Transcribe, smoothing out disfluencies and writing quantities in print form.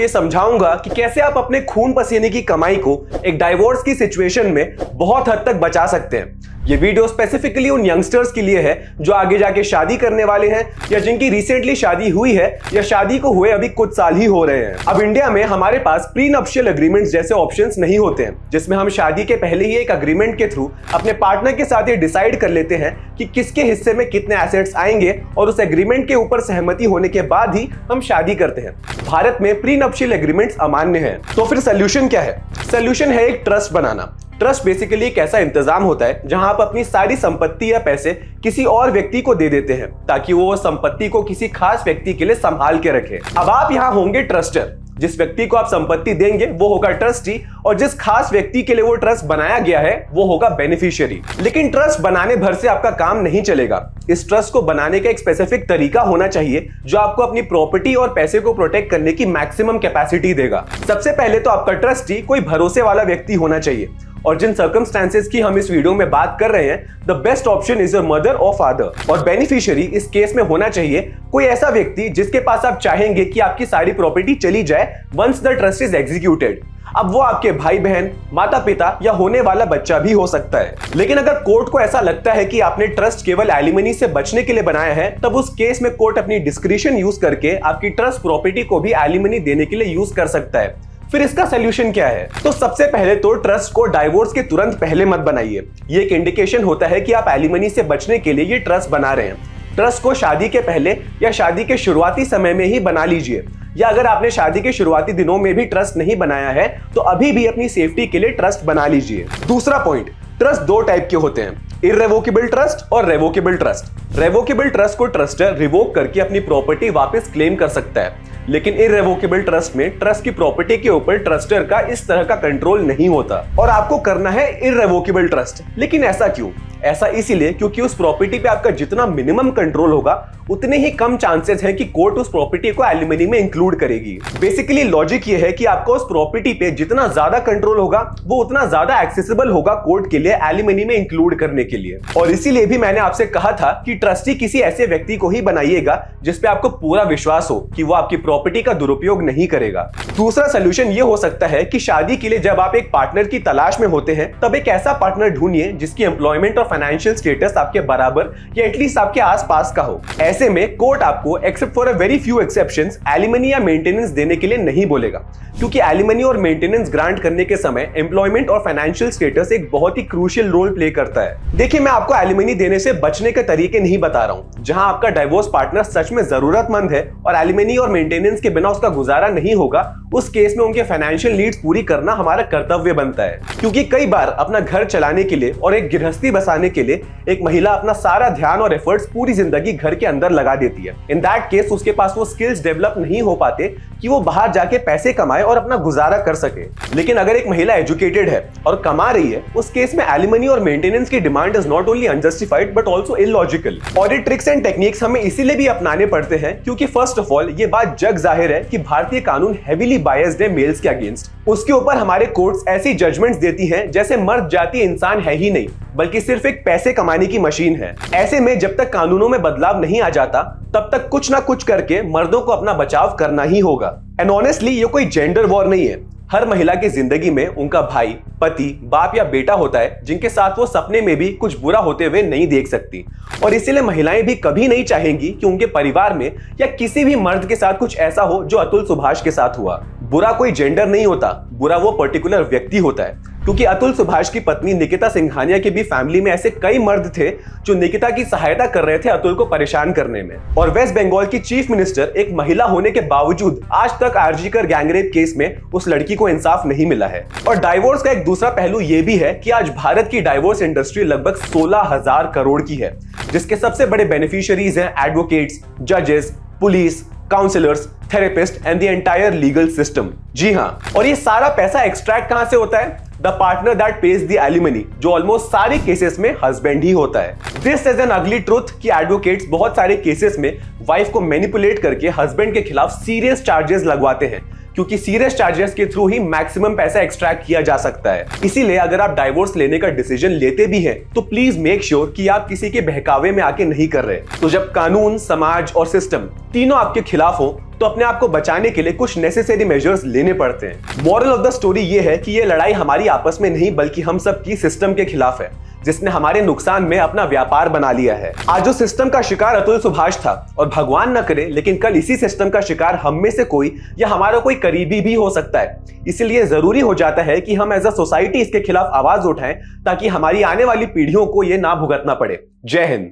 ये समझाऊंगा कि कैसे आप अपने खून पसीने की कमाई को एक डाइवोर्स की सिचुएशन में बहुत हद तक बचा सकते हैं। ये वीडियो स्पेसिफिकली उन यंगस्टर्स के लिए है जो आगे जाके शादी करने वाले हैं या जिनकी रिसेंटली शादी हुई है या शादी को हुए अभी कुछ साल ही हो रहे हैं। अब इंडिया में हमारे पास प्री नप्शियल एग्रीमेंट्स जैसे ऑप्शंस नहीं होते हैं जिसमें हम शादी के पहले ही एक एग्रीमेंट के थ्रू अपने पार्टनर के साथ ये डिसाइड कर लेते हैं कि किसके हिस्से में कितने एसेट्स आएंगे और उस एग्रीमेंट के ऊपर सहमति होने के बाद ही हम शादी करते हैं। भारत में प्री नप्शियल एग्रीमेंट्स अमान्य है। तो फिर सोल्यूशन क्या है? सोल्यूशन है एक ट्रस्ट बनाना। ट्रस्ट बेसिकली एक ऐसा इंतजाम होता है जहां आप अपनी सारी संपत्ति या पैसे किसी और व्यक्ति को दे देते हैं ताकि वो संपत्ति को किसी खास व्यक्ति के लिए संभाल के रखे। अब आप यहाँ होंगे ट्रस्टर, जिस व्यक्ति को आप संपत्ति देंगे वो होगा ट्रस्टी और जिस खास व्यक्ति के लिए वो ट्रस्ट बनाया गया है वो होगा बेनिफिशियरी। लेकिन ट्रस्ट बनाने भर से आपका काम नहीं चलेगा। इस ट्रस्ट को बनाने का एक स्पेसिफिक तरीका होना चाहिए जो आपको अपनी प्रॉपर्टी और पैसे को प्रोटेक्ट करने की मैक्सिमम कैपेसिटी देगा। सबसे पहले तो आपका ट्रस्टी कोई भरोसे वाला व्यक्ति होना चाहिए और जिन सर्कमस्टेंसेस की हम इस वीडियो में बात कर रहे हैं, the best option is your mother और फादर। और बेनिफिशियरी इस केस में होना चाहिए कोई ऐसा व्यक्ति जिसके पास आप चाहेंगे कि आपकी सारी प्रॉपर्टी चली जाए once the trust is executed. अब वो आपके भाई बहन, माता पिता या होने वाला बच्चा भी हो सकता है। लेकिन अगर कोर्ट को ऐसा लगता है कि आपने ट्रस्ट केवल एलिमनी से बचने के लिए बनाया है, तब उस केस में कोर्ट अपनी डिस्क्रिशन यूज करके आपकी ट्रस्ट प्रॉपर्टी को भी एलिमनी देने के लिए यूज कर सकता है। फिर इसका सोल्यूशन क्या है? तो सबसे पहले तो ट्रस्ट को डाइवोर्स के तुरंत पहले मत बनाइए। ये एक इंडिकेशन होता है कि आप एलिमनी से बचने के लिए ये ट्रस्ट बना रहे हैं। ट्रस्ट को शादी के पहले या शादी के शुरुआती समय में ही बना लीजिए, या अगर आपने शादी के शुरुआती दिनों में भी ट्रस्ट नहीं बनाया है तो अभी भी अपनी सेफ्टी के लिए ट्रस्ट बना लीजिए। दूसरा पॉइंट, ट्रस्ट दो टाइप के होते हैं, इर्रेवोकेबल ट्रस्ट और रेवोकेबल ट्रस्ट। रेवोकेबल ट्रस्ट को ट्रस्टर रिवोक करके अपनी प्रॉपर्टी वापस क्लेम कर सकता है, लेकिन इर्रेवोकेबल ट्रस्ट में ट्रस्ट की प्रॉपर्टी के ऊपर ट्रस्टर का इस तरह का कंट्रोल नहीं होता और आपको करना है इर्रेवोकेबल ट्रस्ट। लेकिन ऐसा क्यों? ऐसा इसीलिए क्योंकि उस प्रॉपर्टी पे आपका जितना मिनिमम कंट्रोल होगा उतने ही कम चांसेस हैं कि कोर्ट उस प्रॉपर्टी को एलिमनी में इंक्लूड करेगी। बेसिकली लॉजिक ये है कि आपका उस प्रॉपर्टी पे जितना ज्यादा कंट्रोल होगा वो उतना ज्यादा एक्सेसिबल होगा कोर्ट के लिए एलिमनी में इंक्लूड करने के लिए। और इसीलिए भी मैंने आपसे कहा था कि ट्रस्टी किसी ऐसे व्यक्ति को ही बनाइएगा जिसपे आपको पूरा विश्वास हो कि वो आपकी प्रॉपर्टी का दुरुपयोग नहीं करेगा। दूसरा सोल्यूशन ये हो सकता है कि शादी के लिए जब आप एक पार्टनर की तलाश में होते हैं तब एक ऐसा पार्टनर ढूंढिए जिसकी एम्प्लॉयमेंट और फाइनेंशियल स्टेटस आपके बराबर या एटलीस्ट आपके आसपास का हो। ऐसे में कोर्ट आपको except for a very few exceptions alimony या मेंटेनेंस देने के लिए नहीं बोलेगा, क्योंकि एलिमनी और मेंटेनेंस ग्रांट करने के समय एम्प्लॉयमेंट और फाइनेंशियल स्टेटस एक बहुत ही क्रूशियल रोल प्ले करता है। देखिए, मैं आपको एलिमनी देने से बचने के तरीके नहीं बता रहा हूं। जहां आपका डाइवोर्स पार्टनर सच में जरूरतमंद है और एलिमनी और मेंटेनेंस के बिना उसका गुजारा नहीं होगा, उस केस में उनके फाइनेंशियल नीड्स पूरी करना हमारा कर्तव्य बनता है। क्योंकि कई बार अपना घर चलाने के लिए और एक गृहस्थी बसाने के लिए एक महिला अपना सारा ध्यान और एफर्ट्स पूरी जिंदगी घर के अंदर लगा देती है। इन दैट केस उसके पास वो स्किल्स डेवलप नहीं हो पाते कि वो बाहर जाके पैसे कमाए और अपना गुजारा कर सके। लेकिन अगर एक महिला एजुकेटेड है और कमा रही है, उस केस में एलिमनी और मेंटेनेंस की demand is not only unjustified but also illogical. और ये ट्रिक्स एंड टेक्निक्स हमें इसीलिए भी अपनाने पड़ते हैं क्योंकि फर्स्ट ऑफ ऑल ये बात जग जाहिर है कि भारतीय कानून हेवीली बायस्ड है मेल्स के अगेंस्ट। उसके ऊपर हमारे कोर्ट्स ऐसी जजमेंट्स देती हैं जैसे मर्द जाति इंसान है ही नहीं बल्कि सिर्फ एक पैसे कमाने की मशीन है। ऐसे में जब तक कानूनों में बदलाव नहीं आ जाता तब तक कुछ ना कुछ करके मर्दों को अपना बचाव करना ही होगा। एंड ऑनेस्टली ये कोई जेंडर वॉर नहीं है। हर महिला की जिंदगी में उनका भाई, पति, बाप या बेटा होता है जिनके साथ वो सपने में भी कुछ बुरा होते हुए नहीं देख सकती, और इसीलिए महिलाएं भी कभी नहीं चाहेंगी कि उनके परिवार में या किसी भी मर्द के साथ कुछ ऐसा हो जो अतुल सुभाष के साथ हुआ। बुरा कोई जेंडर नहीं होता, बुरा वो पर्टिकुलर व्यक्ति होता है। क्योंकि अतुल सुभाष की पत्नी निकिता सिंघानिया के भी फैमिली में ऐसे कई मर्द थे जो निकिता की सहायता कर रहे थे अतुल को परेशान करने में। और वेस्ट बंगाल की चीफ मिनिस्टर एक महिला होने के बावजूद आज तक आरजीकर गैंगरेप केस में उस लड़की को इंसाफ नहीं मिला है। और डाइवोर्स का एक दूसरा पहलू ये भी है कि आज भारत की डाइवोर्स इंडस्ट्री लगभग 16,000 करोड़ की है, जिसके सबसे बड़े बेनिफिशियरीज हैं एडवोकेट्स, जजेस, police, counsellors, therapist and the entire legal system. जी हाँ, और ये सारा पैसा एक्सट्रैक्ट कहां से होता है? The partner that page the alimony, जो ऑलमोस्ट सारे केसेस में हस्बैंड ही होता है। दिस इज एन अगली ट्रुथ कि एडवोकेट्स बहुत सारे केसेस में वाइफ को मैनिपुलेट करके हस्बैंड के खिलाफ सीरियस चार्जेस लगवाते हैं, क्योंकि सीरियस चार्जेस के थ्रू ही मैक्सिमम पैसा एक्सट्रैक्ट किया जा सकता है। इसीलिए अगर आप डाइवोर्स लेने का डिसीजन लेते भी हैं तो प्लीज मेक श्योर कि आप किसी के बहकावे में आके नहीं कर रहे। तो जब कानून, समाज और सिस्टम तीनों आपके खिलाफ हो तो अपने आप को बचाने के लिए कुछ नेसेसरी मेजर्स लेने पड़ते हैं। मॉरल ऑफ द स्टोरी ये है कि ये लड़ाई हमारी आपस में नहीं बल्कि हम सब की सिस्टम के खिलाफ है, जिसने हमारे नुकसान में अपना व्यापार बना लिया है। आज जो सिस्टम का शिकार अतुल सुभाष था, और भगवान न करे लेकिन कल इसी सिस्टम का शिकार हम में से कोई या हमारा कोई करीबी भी हो सकता है। इसलिए जरूरी हो जाता है कि हम एज अ सोसाइटी इसके खिलाफ आवाज उठाएं ताकि हमारी आने वाली पीढ़ियों को यह ना भुगतना पड़े। जय हिंद।